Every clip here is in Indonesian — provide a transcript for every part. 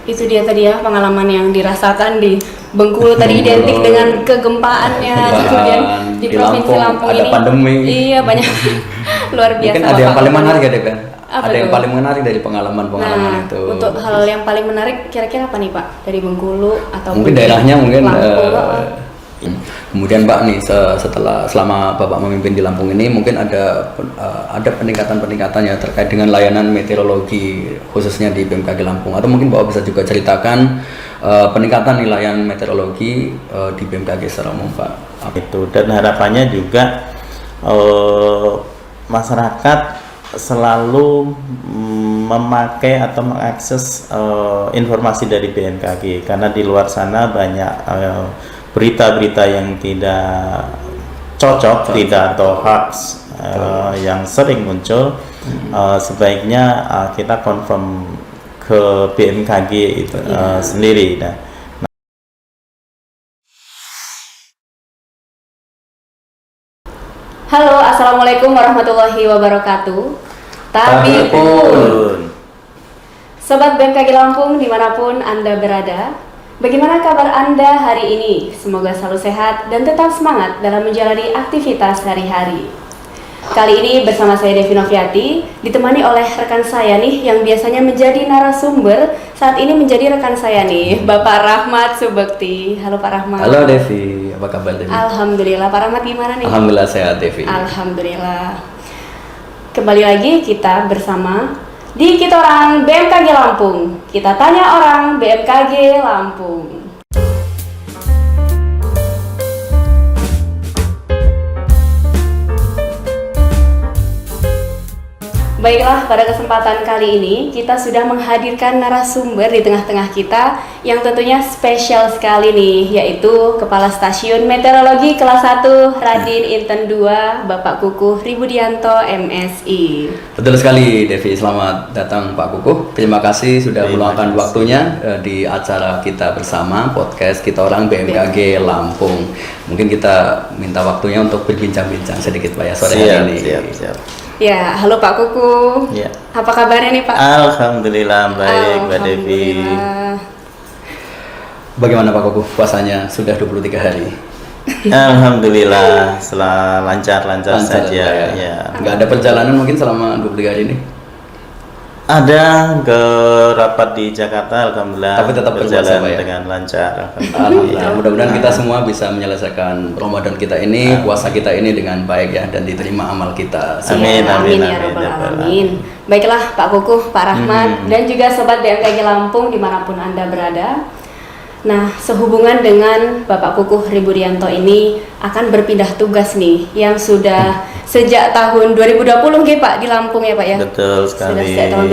Itu dia tadi ya pengalaman yang dirasakan di Bengkulu tadi identik dengan kegempaannya, kemudian di Provinsi Lampung ada ini pandemi. Iya banyak luar biasa. Mungkin ada yang paling menarik ya Dep kan? Apa Ada yang tuh? paling menarik dari pengalaman-pengalaman Nah, itu. untuk hal yang paling menarik kira-kira apa nih Pak dari Bengkulu atau Mungkin daerahnya mungkin Lampung? kemudian Mbak nih selama Bapak memimpin di Lampung ini mungkin ada peningkatan ya terkait dengan layanan meteorologi khususnya di BMKG Lampung, atau mungkin Bapak bisa juga ceritakan peningkatan layanan meteorologi di BMKG secara umum Pak. Itu, dan harapannya juga masyarakat selalu memakai atau mengakses informasi dari BMKG, karena di luar sana banyak berita-berita yang tidak cocok, tidak atau hoax yang sering muncul. Sebaiknya kita confirm ke BMKG itu sendiri. Halo, assalamualaikum warahmatullahi wabarakatuh. Tapi pun, Sobat BMKG Lampung dimanapun Anda berada, bagaimana kabar Anda hari ini? Semoga selalu sehat dan tetap semangat dalam menjalani aktivitas sehari-hari. Kali ini bersama saya Devi Noviati, ditemani oleh rekan saya nih yang biasanya menjadi narasumber, saat ini menjadi rekan saya nih, Bapak Rahmat Subekti. Halo Pak Rahmat. Halo Devi, apa kabar Devi? Alhamdulillah, Pak Rahmat gimana nih? Alhamdulillah sehat Devi. Alhamdulillah. Kembali lagi kita bersama di Kita Orang BMKG Lampung. Kita tanya orang BMKG Lampung. Baiklah, pada kesempatan kali ini kita sudah menghadirkan narasumber di tengah-tengah kita yang tentunya spesial sekali nih, yaitu Kepala Stasiun Meteorologi Kelas 1 Radin Inten 2 Bapak Kukuh Ribudianto MSI. Betul sekali Devi, selamat datang Pak Kukuh. Terima kasih sudah meluangkan waktunya di acara kita bersama podcast Kita Orang BMKG Lampung. Mungkin kita minta waktunya untuk berbincang-bincang sedikit Pak ya sore hari ini. Siap. Ya, halo Pak Kukuh. Ya. Apa kabarnya nih Pak? Alhamdulillah baik Mbak Devi. Alhamdulillah. Bagaimana Pak Kukuh puasanya sudah 23 hari? Alhamdulillah lancar saja ya. Nggak ada perjalanan mungkin selama 23 hari ini? Ada ke rapat di Jakarta, alhamdulillah. Tapi tetap berjalan berpuasa, Pak, ya? dengan lancar. Alhamdulillah. Mudah-mudahan kita semua bisa menyelesaikan Ramadan kita ini, puasa kita ini dengan baik ya, dan diterima amal kita. Amin, Amin ya rabbal alamin. Baiklah Pak Kukuh, Pak Rahmat, dan juga Sobat BMKG Lampung dimanapun Anda berada. Nah, sehubungan dengan Bapak Kukuh Ribudianto ini akan berpindah tugas nih, yang sudah sejak tahun 2020 nggih Pak di Lampung ya Pak ya. Betul sekali. Sudah sejak tahun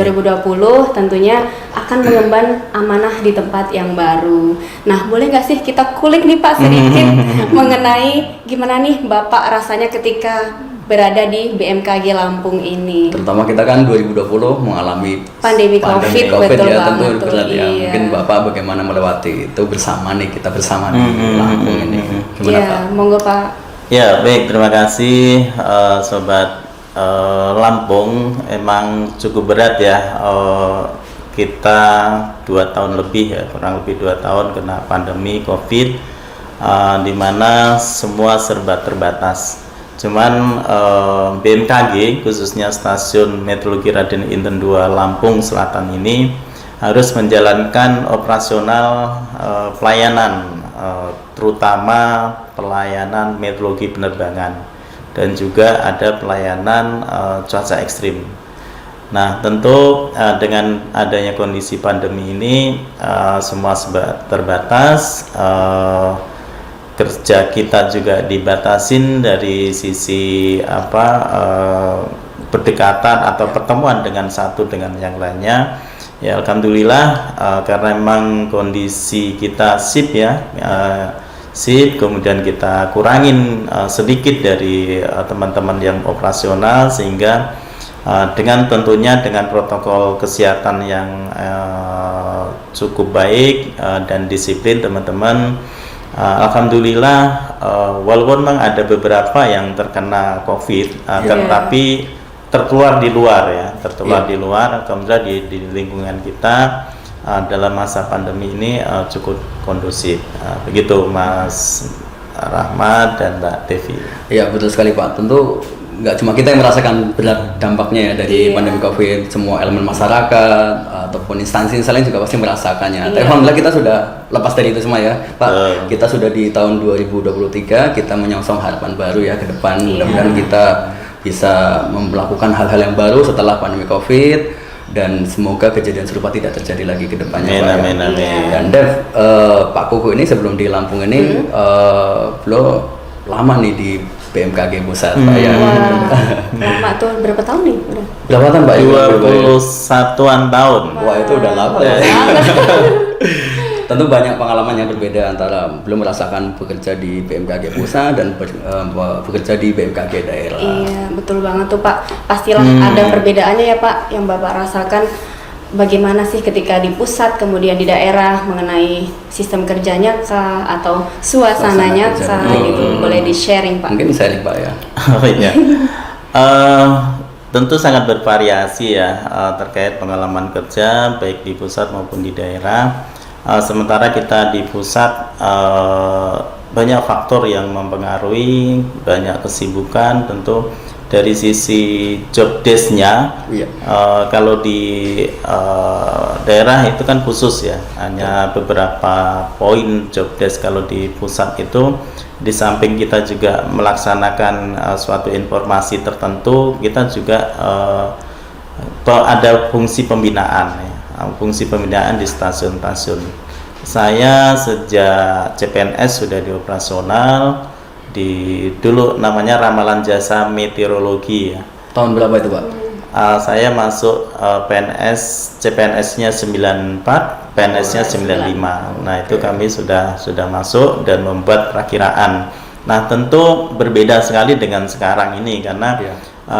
2020 tentunya akan mengemban amanah di tempat yang baru. Nah, boleh nggak sih kita kulik nih Pak sedikit mengenai gimana nih Bapak rasanya ketika berada di BMKG Lampung ini. Terutama kita kan 2020 mengalami Pandemi COVID, betul ya, banget tentu tuh, berat ya. iya. Mungkin Bapak bagaimana melewati itu bersama nih, kita bersama di Lampung ini. Gimana Ya, Pak? monggo Pak. Ya, baik, terima kasih Sobat Lampung. Emang cukup berat ya, kita 2 tahun lebih ya, kurang lebih 2 tahun kena pandemi COVID, di mana semua serba terbatas. Cuman BMKG khususnya Stasiun Meteorologi Radin Inten 2 Lampung Selatan ini harus menjalankan operasional pelayanan, terutama pelayanan meteorologi penerbangan, dan juga ada pelayanan cuaca ekstrim. Nah, tentu dengan adanya kondisi pandemi ini semua terbatas, kerja kita juga dibatasin dari sisi berdekatan atau pertemuan dengan satu dengan yang lainnya. Ya, alhamdulillah karena memang kondisi kita sip ya, sip, kemudian kita kurangin sedikit dari teman-teman yang operasional, sehingga dengan tentunya dengan protokol kesehatan yang cukup baik dan disiplin teman-teman, alhamdulillah walaupun memang ada beberapa yang terkena COVID, tapi tertular di luar ya, di luar, alhamdulillah di lingkungan kita dalam masa pandemi ini cukup kondusif. Begitu Mas Rahmat dan Mbak Devi. Iya betul sekali Pak. Tentu nggak cuma kita yang merasakan berat dampaknya ya dari pandemi COVID, semua elemen masyarakat ataupun instansi lain juga pasti merasakannya. Tapi alhamdulillah kita sudah lepas dari itu semua ya Pak. Kita sudah di tahun 2023, kita menyongsong harapan baru ya ke depan. Mudah-mudahan kita bisa melakukan hal-hal yang baru setelah pandemi COVID, dan semoga kejadian serupa tidak terjadi lagi ke depannya. Amin, amin. Dan Dev, Pak Kuku ini sebelum di Lampung ini beliau lama nih di BMKG Pusat Pak ya. Lama tuh berapa tahun nih? Udah. Berapa tahun Pak? 21-an tahun. Wah itu udah lama ya. Tentu banyak pengalaman yang berbeda antara belum merasakan bekerja di BMKG Pusat dan bekerja di BMKG daerah. Iya betul banget tuh Pak. Pastilah ada perbedaannya ya Pak yang Bapak rasakan. Bagaimana sih ketika di pusat kemudian di daerah mengenai sistem kerjanya kah atau suasananya kah gitu, boleh di sharing Pak? Mungkin sharing Pak ya. Oh iya. Tentu sangat bervariasi ya terkait pengalaman kerja baik di pusat maupun di daerah. Sementara kita di pusat banyak faktor yang mempengaruhi, banyak kesibukan. Tentu dari sisi job desk-nya, kalau di daerah itu kan khusus ya, hanya beberapa poin job desk. Kalau di pusat itu, di samping kita juga melaksanakan suatu informasi tertentu, kita juga ada fungsi pembinaan ya. Fungsi pembinaan di stasiun-stasiun. Saya sejak CPNS sudah di operasional, dulu namanya Ramalan Jasa Meteorologi ya. Tahun berapa itu Pak? Saya masuk CPNS-nya 94, PNS-nya 95. Nah itu kami sudah masuk dan membuat perakiraan. Nah tentu berbeda sekali dengan sekarang ini karena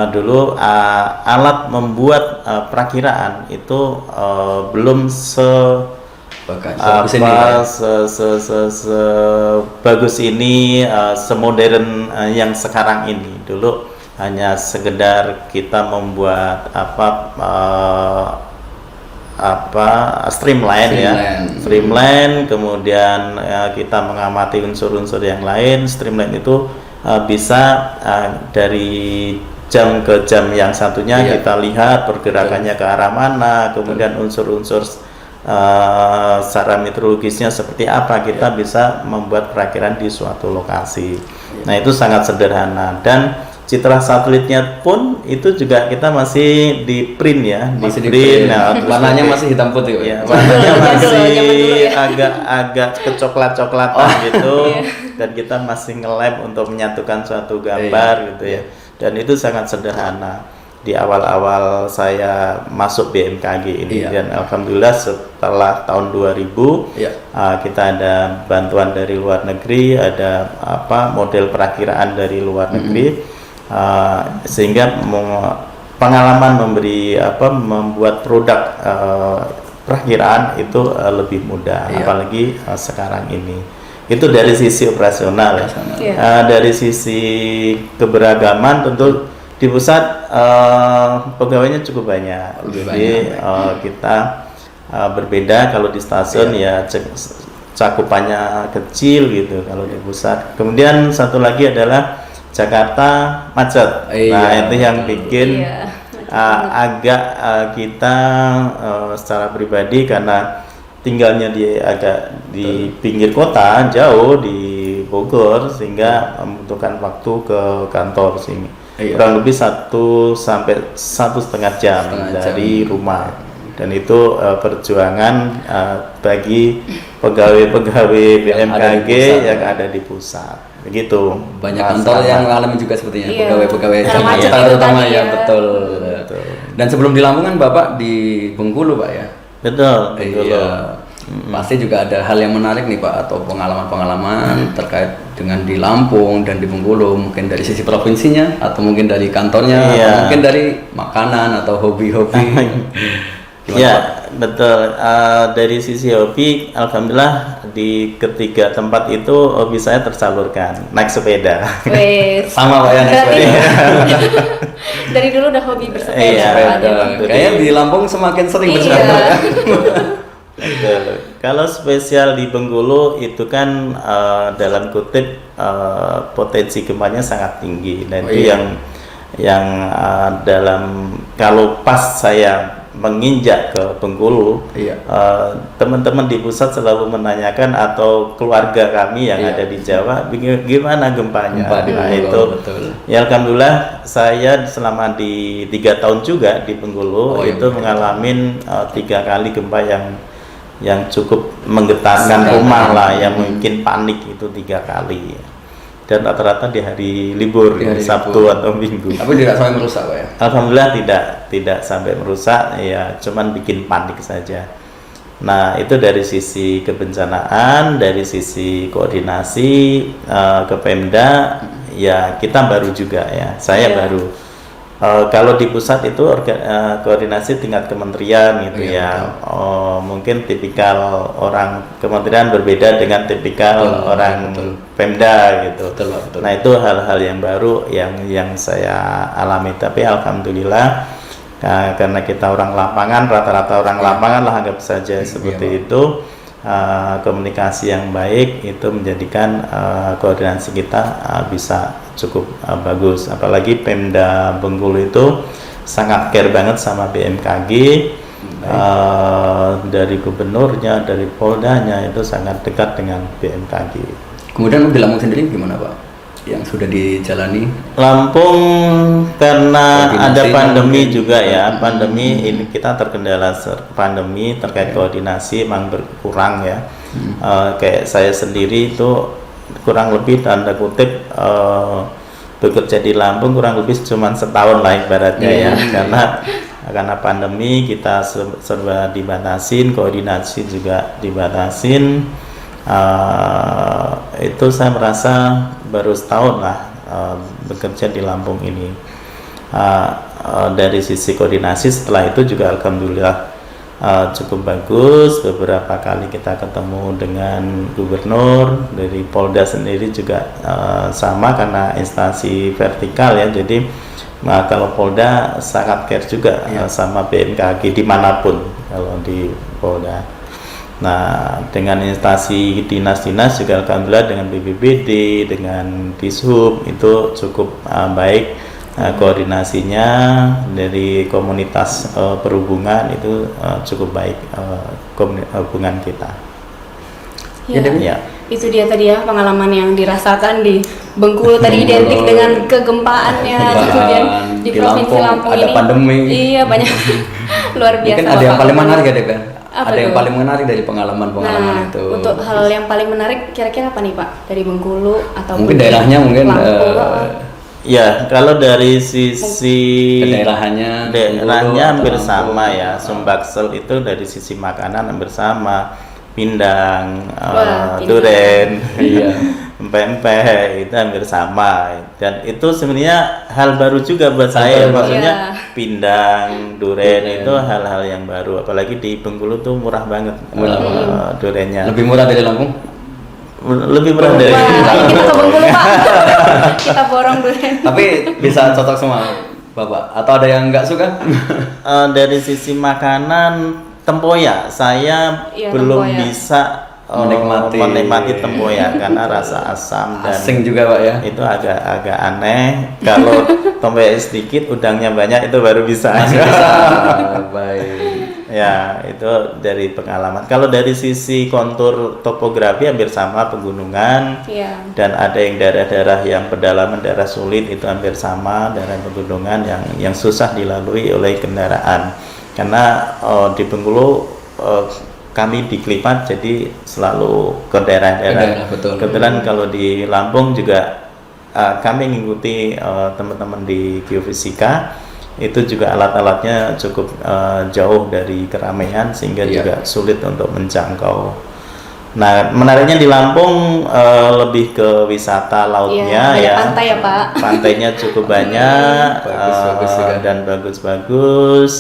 dulu alat membuat perakiraan itu belum sebagus ini, semodern yang sekarang ini. Dulu hanya sekedar kita membuat streamline, kemudian kita mengamati unsur-unsur yang lain. Streamline itu bisa dari jam ke jam yang satunya kita lihat pergerakannya ke arah mana, kemudian unsur-unsur secara meteorologisnya seperti apa, kita bisa membuat perakiraan di suatu lokasi. Nah itu sangat sederhana, dan citra satelitnya pun itu juga kita masih di print ya, masih di print. Nah, warnanya masih hitam putih ya, warnanya masih agak kecoklat-coklatan gitu, dan kita masih nge-lab untuk menyatukan suatu gambar gitu ya, dan itu sangat sederhana. Di awal-awal saya masuk BMKG ini, dan alhamdulillah setelah tahun 2000 kita ada bantuan dari luar negeri, ada model perakiraan dari luar negeri, sehingga pengalaman membuat produk perakiraan itu lebih mudah, apalagi sekarang ini. Itu dari sisi operasional ya. Dari sisi keberagaman tentu di pusat pegawainya cukup banyak, jadi kita berbeda. Kalau di stasiun ya cakupannya kecil gitu kalau di pusat. Kemudian satu lagi adalah Jakarta macet. Nah itu yang bikin agak kita secara pribadi, karena tinggalnya di pinggir kota jauh di Bogor, sehingga membutuhkan waktu ke kantor sini. Kurang lebih 1 sampai 1,5 jam dari rumah, dan itu perjuangan bagi pegawai-pegawai BMKG yang ada di pusat. Begitu. Banyak kantor yang mengalami juga sepertinya, pegawai-pegawai Jakarta terutama ya. Betul. Dan sebelum di Lampung kan Bapak di Bengkulu Pak ya? Betul. Bengkulu. Pasti juga ada hal yang menarik nih Pak, atau pengalaman-pengalaman terkait dengan di Lampung dan di Bengkulu, mungkin dari sisi provinsinya, atau mungkin dari kantornya, atau mungkin dari makanan atau hobi-hobi. Ya betul. Dari sisi hobi, alhamdulillah di ketiga tempat itu hobi saya tersalurkan, naik sepeda. Sama Pak ya, naik sepeda. Dari dulu udah hobi bersepeda. Kayaknya di Lampung semakin sering bersepeda. Betul. Kalau spesial di Bengkulu itu kan dalam kutip potensi gempanya sangat tinggi. Dan Oh, itu iya. yang dalam kalau pas saya menginjak ke Bengkulu, Iya. teman-teman di pusat selalu menanyakan atau keluarga kami yang Iya. ada di Jawa, gimana gempanya? Gempa di Nah Bengkulu, itu, betul. ya alhamdulillah saya selama di 3 tahun juga di Bengkulu Oh, iya, itu betul. mengalami 3 kali gempa yang cukup menggetarkan Sangat. rumah lah, yang mungkin panik itu 3 kali. Dan rata-rata di hari libur, Di hari Sabtu libur. atau Minggu. Tapi tidak sampai merusak, Pak ya. Alhamdulillah tidak sampai merusak, ya cuman bikin panik saja. Nah itu dari sisi kebencanaan, dari sisi koordinasi ke Pemda, ya kita baru juga ya, saya Iya. baru. Kalau di pusat itu koordinasi tingkat kementerian gitu Iya, ya. Mungkin tipikal orang kementerian berbeda dengan tipikal Betul, orang betul. Pemda gitu. Betul, Pak, betul. Nah itu hal-hal yang baru yang saya alami. Tapi alhamdulillah karena kita orang lapangan, rata-rata orang lapangan lah anggap saja seperti Pak. itu. Komunikasi yang baik itu menjadikan koordinasi kita bisa cukup bagus. Apalagi Pemda Bengkulu itu sangat care banget sama BMKG. Dari gubernurnya, dari Poldanya itu sangat dekat dengan BMKG. Kemudian di Lampung sendiri gimana, Pak? Yang sudah dijalani? Lampung karena Koordinasi ada pandemi mungkin. juga ya, pandemi ini kita terkendala pandemi terkait koordinasi memang berkurang ya. Kayak saya sendiri itu kurang lebih tanda kutip bekerja di Lampung kurang lebih cuma setahun lah ibaratnya ya, karena pandemi kita serba dibatasin, koordinasi juga dibatasin. Itu saya merasa baru setahun lah bekerja di Lampung ini. Dari sisi koordinasi setelah itu juga alhamdulillah cukup bagus. Beberapa kali kita ketemu dengan gubernur, dari Polda sendiri juga sama karena instansi vertikal ya, jadi kalau Polda sangat care juga sama BMKG dimanapun kalau di Polda. Nah, dengan instansi dinas-dinas juga alhamdulillah dengan BPBD, dengan Dishub itu cukup baik koordinasinya. Dari komunitas perhubungan itu cukup baik hubungan kita. Ya, Ya. itu dia tadi ya pengalaman yang dirasakan di Bengkulu tadi identik dengan kegempaannya, kemudian di di Provinsi Lampung Lampung ada ini. pandemi. Iya, banyak luar biasa. Mungkin ada yang Bapak. paling menarik ya, Dek, kan? Apa Ada yang tuh? paling menarik dari pengalaman-pengalaman Nah, itu. untuk hal yang paling menarik kira-kira apa nih Pak dari Bengkulu atau Mungkin daerahnya mungkin Ya, kalau dari sisi daerahnya hampir sama ya. Sumbaksel itu dari sisi makanan hampir sama. Pindang, Wah, pindang. duren, Iya. pempek itu hampir sama. Dan itu sebenarnya hal baru juga buat saya. Maksudnya pindang, duren itu hal-hal yang baru. Apalagi di Bengkulu tuh murah banget durennya. Lebih murah dari Lampung? Lebih murah dari Wah, ayo kita ke Bengkulu Pak. Kita borong dulu. Tapi bisa cocok semua Bapak? Atau ada yang nggak suka? Dari sisi makanan tempoyak saya Iya, belum tempoyak. bisa Menikmati. tempoyak karena rasa asam dan Asing juga, Pak ya? itu agak aneh. Kalau tempoyak sedikit udangnya banyak itu baru bisa. Masih bisa. Baik. Ya, itu dari pengalaman. Kalau dari sisi kontur topografi hampir sama, pegunungan. Iya. Dan ada yang daerah-daerah yang pedalaman, daerah sulit itu hampir sama, daerah pegunungan yang susah dilalui oleh kendaraan. Karena di Bengkulu kami dikelipat jadi selalu ke daerah-daerah. Daerah, betul. Kebetulan kalau di Lampung juga kami mengikuti teman-teman di geofisika, itu juga alat-alatnya cukup jauh dari keramaian sehingga juga sulit untuk menjangkau. Nah, menariknya di Lampung lebih ke wisata lautnya Iya, ya. pantai ya, Pak. Pantainya cukup banyak Bagus-bagus juga. dan bagus-bagus.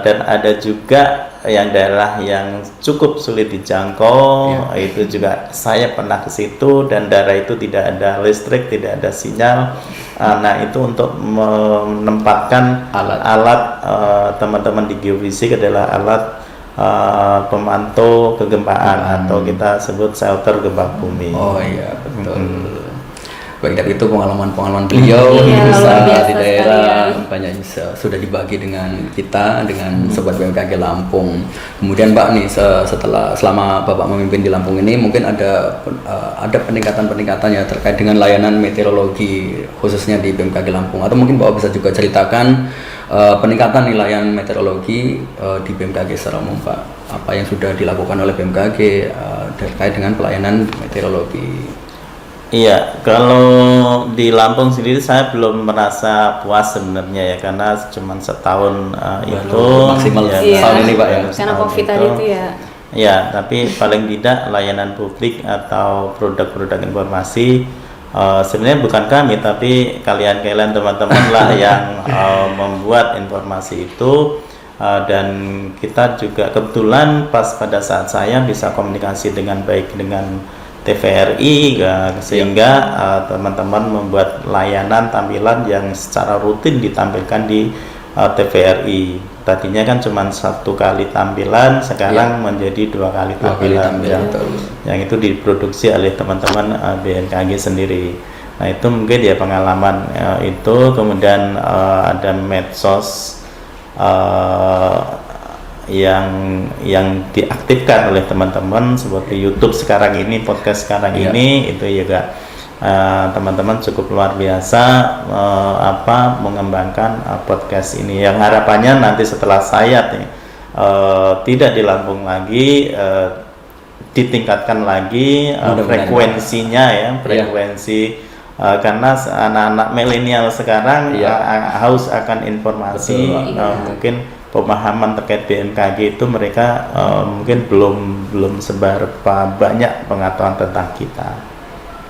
Dan ada juga yang daerah yang cukup sulit dijangkau, itu juga saya pernah ke situ dan daerah itu tidak ada listrik, tidak ada sinyal. Nah itu untuk menempatkan alat teman-teman di geofisik adalah alat pemantau kegempaan atau kita sebut shelter gempa bumi. Oh iya, betul. Baik, dari itu pengalaman-pengalaman beliau Iya, bisa luar biasa di daerah sekali, banyak sudah dibagi dengan kita, dengan sobat BMKG Lampung. Kemudian Pak nih, selama Bapak memimpin di Lampung ini mungkin ada peningkatan-peningkatan ya terkait dengan layanan meteorologi khususnya di BMKG Lampung, atau mungkin Bapak bisa juga ceritakan peningkatan nih layanan meteorologi di BMKG secara umum, Pak. Apa yang sudah dilakukan oleh BMKG terkait dengan pelayanan meteorologi? Iya, kalau di Lampung sendiri saya belum merasa puas sebenarnya ya, karena cuma setahun itu maksimal Iya. tahun ini Pak ya. Karena setahun COVID tadi itu ya. Ya, tapi paling tidak layanan publik atau produk-produk informasi sebenarnya bukan kami, tapi kalian teman-teman lah yang membuat informasi itu. Dan kita juga kebetulan pas pada saat saya bisa komunikasi dengan baik dengan TVRI sehingga teman-teman membuat layanan tampilan yang secara rutin ditampilkan di TVRI. Tadinya kan cuma 1 kali tampilan, sekarang menjadi 2 kali tampilan, yang itu diproduksi oleh teman-teman BMKG sendiri. Nah, itu mungkin ya pengalaman itu. Kemudian ada medsos yang diaktifkan oleh teman-teman seperti YouTube sekarang ini, podcast sekarang ini, itu juga teman-teman cukup luar biasa mengembangkan podcast ini, yang harapannya nanti setelah saya tidak di Lampung lagi, ditingkatkan lagi frekuensinya ya, frekuensi. Karena anak-anak milenial sekarang haus akan informasi. Mungkin pemahaman terkait BMKG itu mereka mungkin belum seberapa banyak pengetahuan tentang kita.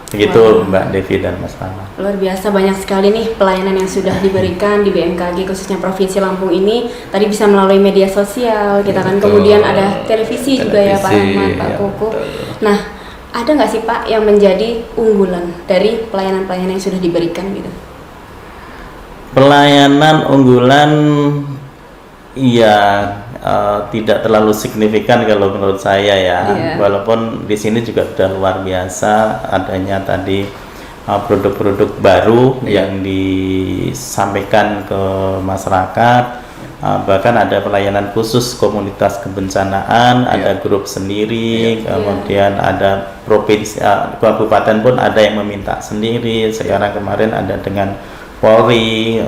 Begitu Mbak Devi dan Mas Tama. Luar biasa, banyak sekali nih pelayanan yang sudah diberikan di BMKG khususnya Provinsi Lampung ini. Tadi bisa melalui media sosial kita kan, kemudian ada televisi juga ya Pak Ahmad, Pak Koko. Nah, ada nggak sih Pak yang menjadi unggulan dari pelayanan-pelayanan yang sudah diberikan gitu? Pelayanan unggulan tidak terlalu signifikan kalau menurut saya ya. Walaupun di sini juga sudah luar biasa adanya tadi produk-produk baru yang disampaikan ke masyarakat. Bahkan ada pelayanan khusus komunitas kebencanaan, ada grup sendiri, kemudian ada provinsi, kabupaten pun ada yang meminta sendiri. Sekarang kemarin ada dengan Polri,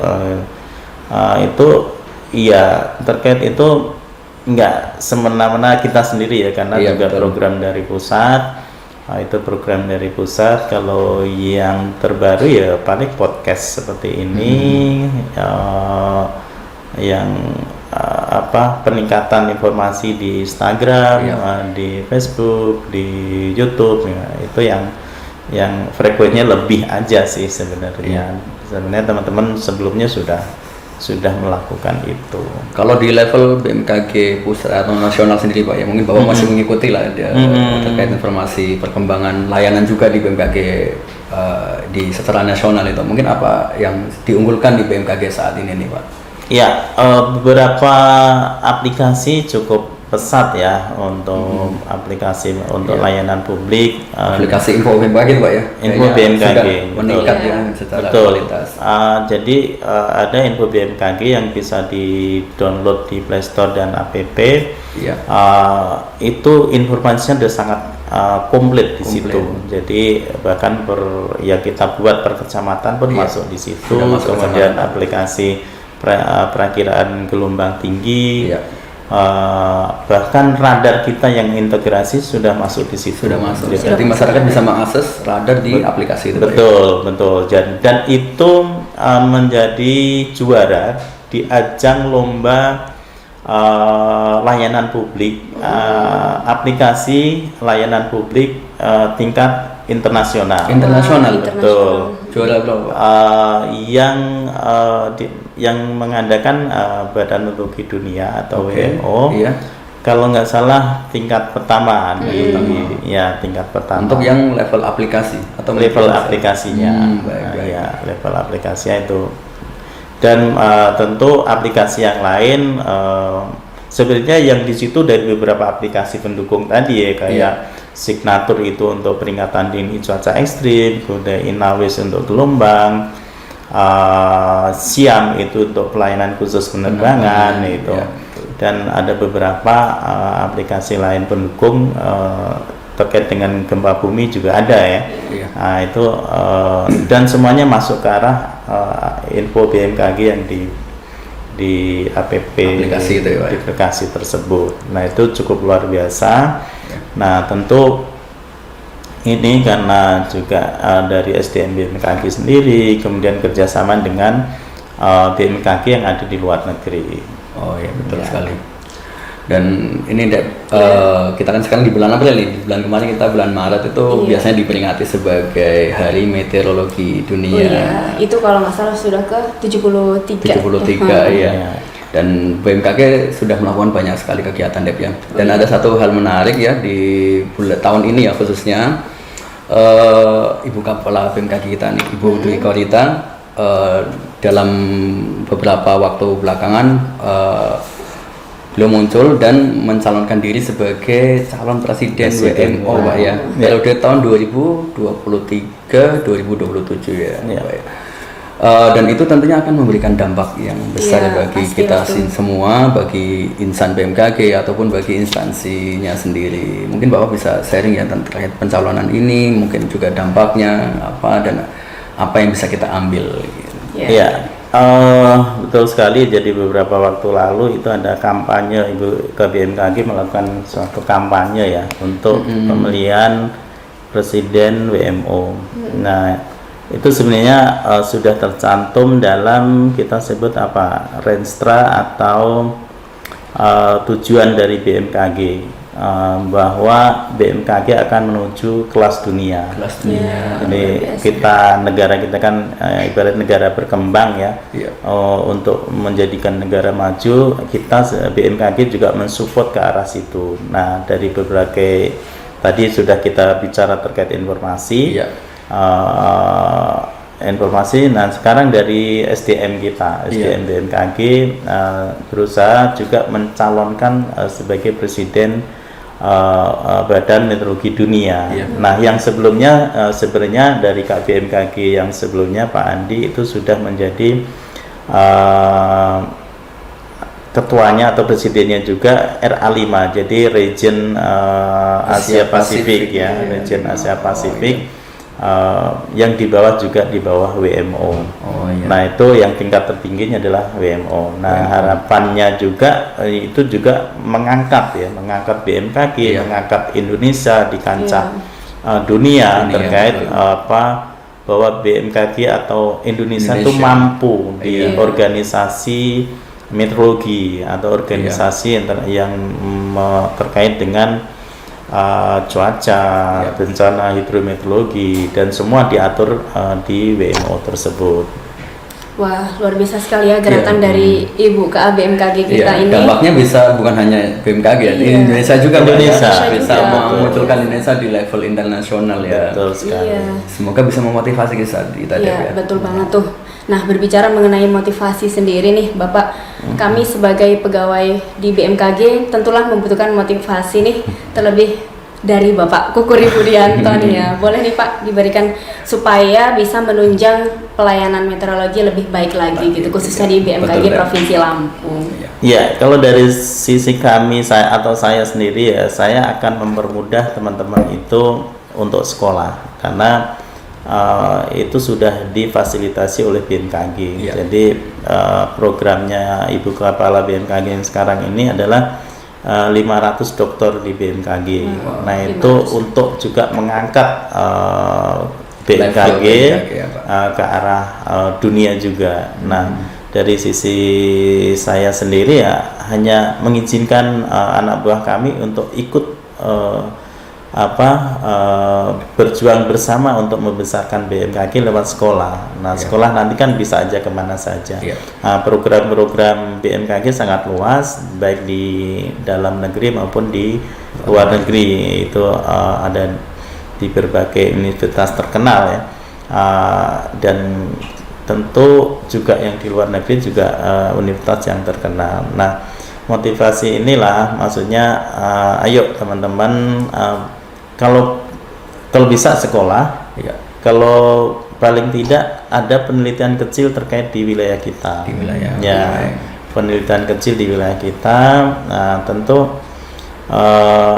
itu iya, terkait itu enggak semena-mena kita sendiri ya, karena juga program dari pusat. Itu program dari pusat. Kalau yang terbaru ya paling podcast seperti ini, yang peningkatan informasi di Instagram, di Facebook, di YouTube, itu yang frekuensinya lebih aja sih sebenarnya. Sebenarnya teman-teman sebelumnya sudah melakukan itu. Kalau di level BMKG pusat atau nasional sendiri Pak ya, mungkin Bapak masih mengikuti lah terkait informasi perkembangan layanan juga di BMKG di secara nasional itu. Mungkin apa yang diunggulkan di BMKG saat ini nih Pak? Ya, beberapa aplikasi cukup pesat ya untuk aplikasi untuk layanan publik. Aplikasi info BMKG Pak ya? Info BMKG meningkat ya secara betul. kualitas. Jadi ada info BMKG yang bisa di-download di Play Store dan App. Itu informasinya sudah sangat komplit di situ. Jadi bahkan kita buat per kecamatan pun masuk di situ. Kemudian aplikasi perakiraan gelombang tinggi, bahkan radar kita yang integrasi sudah masuk di situ. Sudah masuk. Jadi masyarakat bisa mengakses radar di aplikasi itu. Betul. Dan itu menjadi juara di ajang lomba layanan publik, aplikasi layanan publik tingkat internasional. Betul. Juara berapa? Yang mengadakan Badan Meteorologi Dunia atau WMO. Kalau nggak salah tingkat pertama tingkat pertama. Untuk yang level aplikasi atau level aplikasinya, level aplikasinya itu. Dan tentu aplikasi yang lain sebenarnya yang di situ dari beberapa aplikasi pendukung tadi ya, kayak Signature itu untuk peringatan dini cuaca ekstrim, kemudian Inawis untuk gelombang, Siam itu untuk pelayanan khusus penerbangan itu, dan ada beberapa aplikasi lain pendukung terkait dengan gempa bumi juga ada ya. Nah itu dan semuanya masuk ke arah info BMKG yang di aplikasi itu, aplikasi tersebut. Nah itu cukup luar biasa. Nah tentu ini karena juga dari SDM BMKG sendiri, kemudian kerjasama dengan BMKG yang ada di luar negeri. Oh iya, betul sekali. Dan ini kita kan sekarang di bulan April nih. Di bulan kemarin kita bulan Maret itu biasanya diperingati sebagai Hari Meteorologi Dunia. Oh iya, itu kalau nggak salah sudah ke 73. 73 ya. Dan BMKG sudah melakukan banyak sekali kegiatan Dep ya. Dan ada satu hal menarik ya di tahun ini ya khususnya, Ibu Kepala BMKG kita nih, Ibu Dwi Korita, dalam beberapa waktu belakangan beliau muncul dan mencalonkan diri sebagai calon presiden WMO Pak ya, periode tahun 2023-2027 ya. Pak ya. Dan itu tentunya akan memberikan dampak yang besar bagi kita semua, bagi insan BMKG ataupun bagi instansinya sendiri. Mungkin Bapak bisa sharing ya terkait pencalonan ini, mungkin juga dampaknya apa dan apa yang bisa kita ambil. Iya. Betul sekali. Jadi beberapa waktu lalu itu ada kampanye, Ibu ke BMKG melakukan suatu kampanye ya untuk pemilihan presiden WMO. Nah itu sebenarnya sudah tercantum dalam kita sebut apa, renstra atau tujuan dari BMKG, bahwa BMKG akan menuju kelas dunia. Jadi negara kita kan ibarat negara berkembang ya. Untuk menjadikan negara maju, kita BMKG juga mensupport ke arah situ. Nah dari berbagai tadi sudah kita bicara terkait informasi. Nah sekarang dari SDM kita, SDM BMKG berusaha juga mencalonkan sebagai presiden Badan Meteorologi Dunia. Nah yang sebelumnya sebenarnya dari BMKG yang sebelumnya Pak Andi itu sudah menjadi ketuanya atau presidennya juga RA5, jadi Region Asia Pasifik ya, Region Asia Pasifik. Yang di bawah juga di bawah WMO. Nah itu yang tingkat tertingginya adalah WMO. Nah harapannya juga itu juga mengangkat BMKG, mengangkat Indonesia di kancah dunia terkait bahwa BMKG atau Indonesia itu mampu di organisasi meteorologi atau organisasi yang terkait dengan cuaca, bencana hidrometeorologi, dan semua diatur di WMO tersebut. Wah, luar biasa sekali ya gerakan dari Ibu KA BMKG kita ini. Dampaknya bisa bukan hanya BMKG ya, di Indonesia juga bisa memunculkan Indonesia di level internasional ya. Betul sekali. Semoga bisa memotivasi kita ya. Betul banget tuh. Nah, berbicara mengenai motivasi sendiri nih, Bapak, kami sebagai pegawai di BMKG tentulah membutuhkan motivasi nih, terlebih dari Bapak Kukuri Budianto nih ya. Boleh nih Pak diberikan supaya bisa menunjang pelayanan meteorologi lebih baik lagi gitu, khususnya di BMKG Provinsi Lampung. Ya, kalau dari sisi kami saya sendiri ya, saya akan mempermudah teman-teman itu untuk sekolah karena itu sudah difasilitasi oleh BMKG. Jadi programnya Ibu Kepala BMKG yang sekarang ini adalah 500 dokter di BMKG. Nah itu untuk juga mengangkat BMKG ke arah dunia juga. Nah dari sisi saya sendiri ya hanya mengizinkan anak buah kami untuk ikut berjuang bersama untuk membesarkan BMKG lewat sekolah. Nah sekolah nanti kan bisa aja kemana saja. Nah, program-program BMKG sangat luas, baik di dalam negeri maupun di luar negeri. Itu ada di berbagai universitas terkenal ya, dan tentu juga yang di luar negeri juga universitas yang terkenal. Nah motivasi inilah maksudnya ayo teman-teman, kalau bisa sekolah, Iya. kalau paling tidak ada penelitian kecil terkait di wilayah kita. Di wilayah. Ya, penelitian kecil di wilayah kita. Nah, tentu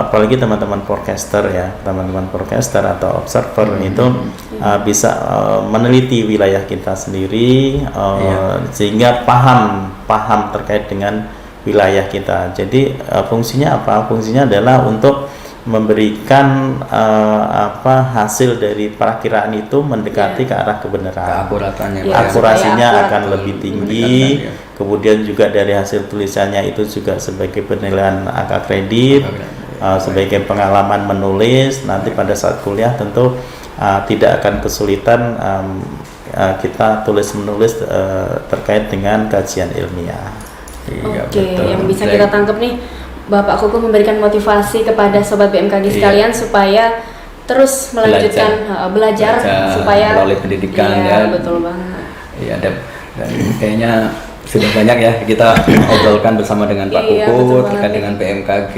apalagi teman-teman forecaster ya, teman-teman forecaster atau observer itu bisa meneliti wilayah kita sendiri, sehingga paham terkait dengan wilayah kita. Jadi fungsinya apa? Fungsinya adalah untuk memberikan hasil dari perakiraan itu mendekati ke arah kebenaran. Keakuratannya, Akurasinya Akurat. akan lebih tinggi. Kemudian juga dari hasil tulisannya itu juga sebagai penilaian angka kredit, sebagai pengalaman menulis. Nanti pada saat kuliah tentu tidak akan kesulitan kita tulis menulis terkait dengan kajian ilmiah. Iya, Oke, betul. yang bisa kita tangkap nih, Bapak Kuku memberikan motivasi kepada sobat BMKG sekalian supaya terus melanjutkan belajar supaya melalui pendidikan, iya, ya. betul banget. Iya, dan kayaknya sudah banyak ya kita obrolkan bersama dengan Pak Iya, Kuku betul terkait banget. dengan BMKG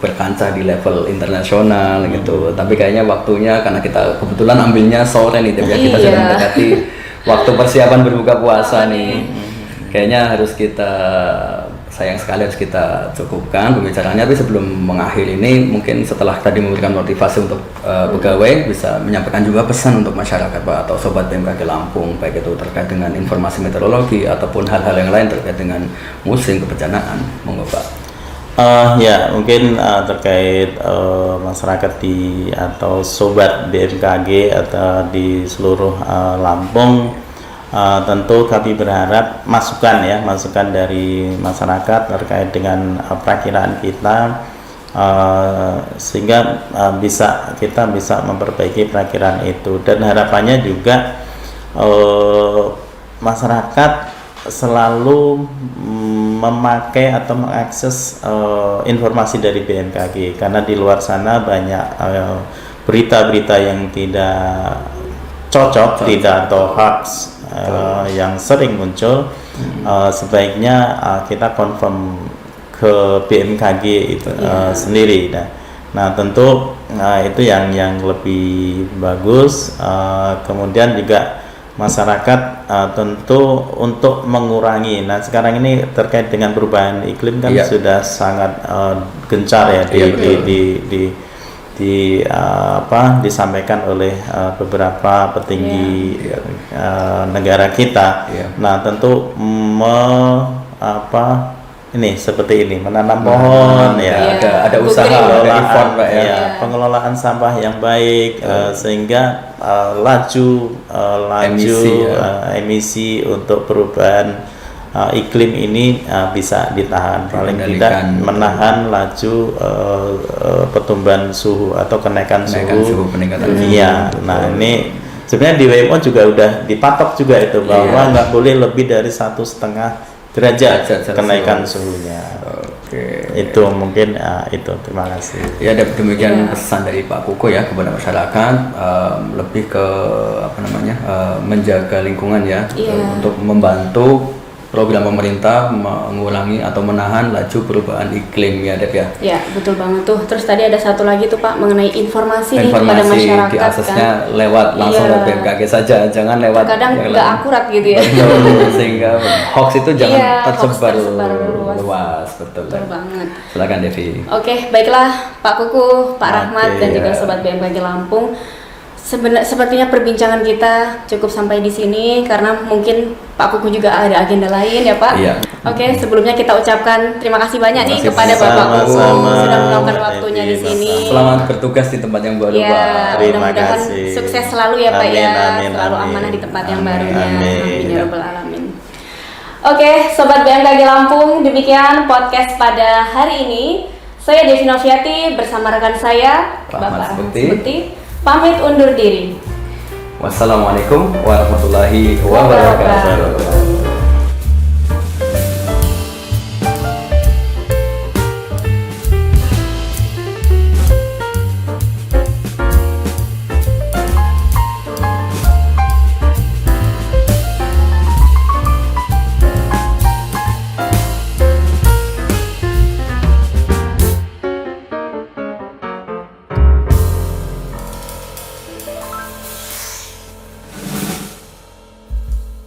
berkancah di level internasional gitu. Tapi kayaknya waktunya, karena kita kebetulan ambilnya sore nih, Dep, ya, kita Iya. sudah mendekati waktu persiapan berbuka puasa nih. Kayaknya harus sayang sekali harus kita cukupkan pembicaraannya. Tapi sebelum mengakhiri ini, mungkin setelah tadi memberikan motivasi untuk pegawai, bisa menyampaikan juga pesan untuk masyarakat, Pak, atau sobat BMKG Lampung, baik itu terkait dengan informasi meteorologi ataupun hal-hal yang lain terkait dengan musim kebencanaan. Monggo, Pak. Ya, mungkin terkait masyarakat atau sobat BMKG atau di seluruh Lampung, tentu kami berharap masukan dari masyarakat terkait dengan perakiraan kita, sehingga kita bisa memperbaiki perakiraan itu. Dan harapannya juga masyarakat selalu memakai atau mengakses informasi dari BMKG, karena di luar sana banyak berita-berita yang tidak cocok, atau hoax yang sering muncul. Sebaiknya kita confirm ke BMKG itu sendiri. Nah, tentu itu yang lebih bagus. Kemudian juga masyarakat tentu untuk mengurangi. Nah, sekarang ini terkait dengan perubahan iklim kan sudah sangat gencar ya disampaikan oleh beberapa petinggi negara kita. Nah, tentu seperti ini, menanam pohon, ada usaha, ada effort, Pak, ya. pengelolaan sampah yang baik, sehingga laju emisi untuk perubahan iklim ini bisa ditahan, paling tidak menahan laju pertumbuhan suhu atau kenaikan suhu dunia. Nah, ini sebenarnya di WMO juga udah dipatok juga itu, bahwa nggak boleh lebih dari 1,5 derajat kenaikan suhunya. Oke. Itu mungkin itu. Terima kasih. Ya, demikian pesan dari Pak Kuku ya kepada masyarakat, lebih ke menjaga lingkungan ya, untuk membantu program pemerintah mengurangi atau menahan laju perubahan iklim ya, Dep ya. Ya, betul banget tuh. Terus tadi ada satu lagi tuh, Pak, mengenai informasi nih kepada masyarakat, diaksesnya lewat langsung ke BMKG saja, jangan lewat kadang nggak akurat gitu ya. Betul, sehingga hoax itu jangan tersebar luas. Betul banget. Silakan, Devi. Oke, baiklah Pak Kuku, Pak Rahmat, dan juga sobat BMKG Lampung. Sepertinya perbincangan kita cukup sampai di sini, karena mungkin Pak Kuku juga ada agenda lain ya, Pak. Iya. Oke, sebelumnya kita ucapkan terima kasih banyak nih kepada Bapak Kuku sudah meluangkan waktunya di sini. Selamat bertugas di tempat yang baru, Ya, Pak. Terima mudah-mudahan kasih. sukses selalu ya, Pak, ya. Amin, Selalu amin. amanah di tempat yang barunya. Amin. Amin ya rabbal alamin. Oke, sobat BMKG Lampung, demikian podcast pada hari ini. Saya Devi Noviati bersama rekan saya Rahmat Bapak Seperti. Seperti pamit undur diri. Wassalamualaikum warahmatullahi wabarakatuh.